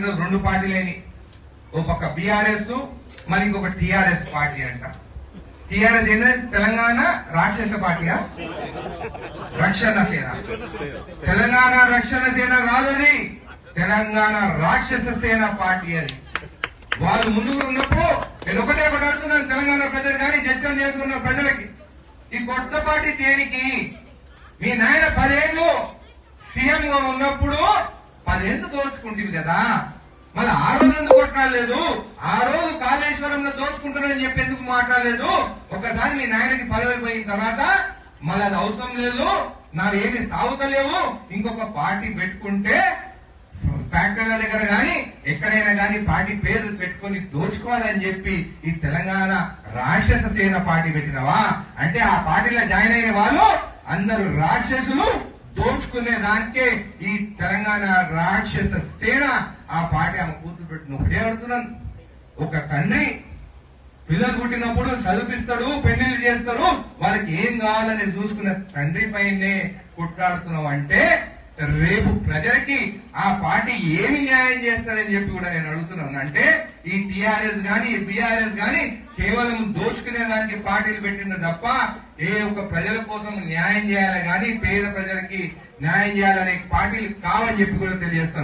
ఈరోజు రెండు పార్టీలేని, ఓ పక్క బీఆర్ఎస్ మరి ఇంకొక టీఆర్ఎస్ పార్టీ అంట. టీఆర్ఎస్ ఏంటంటే తెలంగాణ రాక్షస పార్టీయా, రక్షణ సేన. తెలంగాణ రక్షణ సేన కాదది, తెలంగాణ రాక్షస సేన పార్టీ అది. వాళ్ళు ముందుకు ఉన్నప్పుడు నేను ఒకటే అడుగుతున్నాను తెలంగాణ ప్రజలు కానీ జడ్జం చేసుకున్న ప్రజలకి, ఈ కొత్త పార్టీ దేనికి? మీ నాయన 10 ఏళ్ళు సీఎం గా ఉన్నప్పుడు 10 ఏళ్ళు దోచుకుంటుంది కదా, మళ్ళీ ఆ రోజు ఎందుకు కొట్లాడలేదు? ఆ రోజు కాళేశ్వరంలో దోచుకుంటారని చెప్పి ఎందుకు మాట్లాడలేదు? ఒకసారి మీ నాయనకి పదవి పోయిన తర్వాత మళ్ళీ అది అవసరం లేదు, నావేమి సాగుతలేవు, ఇంకొక పార్టీ పెట్టుకుంటే ఫ్యాక్టరీల దగ్గర గాని ఎక్కడైనా గాని పార్టీ పేర్లు పెట్టుకుని దోచుకోవాలని చెప్పి ఈ తెలంగాణ రాక్షస సేన పార్టీ పెట్టినవా? అంటే ఆ పార్టీలో జాయిన్ అయ్యే వాళ్ళు అందరూ రాక్షసులు, దోచుకునే దానికే ఈ తెలంగాణ రాక్షస సేన ఆ పార్టీ ఆమె కూతురు పెట్టిన. ఒకటే అడుగుతున్నాను, ఒక తండ్రి పిల్లలు పుట్టినప్పుడు చదివిస్తాడు, పెళ్లిళ్ళు చేస్తాడు, వాళ్ళకి ఏం కావాలని చూసుకున్న తండ్రి పైనే కొట్లాడుతున్నావు అంటే రేపు ప్రజలకి ఆ పార్టీ ఏమి న్యాయం చేస్తారని చెప్పి కూడా నేను అడుగుతున్నాను. అంటే ఈ టీఆర్ఎస్ గాని ఈ బీఆర్ఎస్ గాని కేవలం దోచుకునే దానికి పార్టీలు పెట్టింది తప్ప ఏ ఒక్క ప్రజల కోసం న్యాయం చేయాలి గాని పేద ప్రజలకి న్యాయం చేయాలనే పార్టీలు కావని చెప్పి కూడా తెలియజేస్తాను.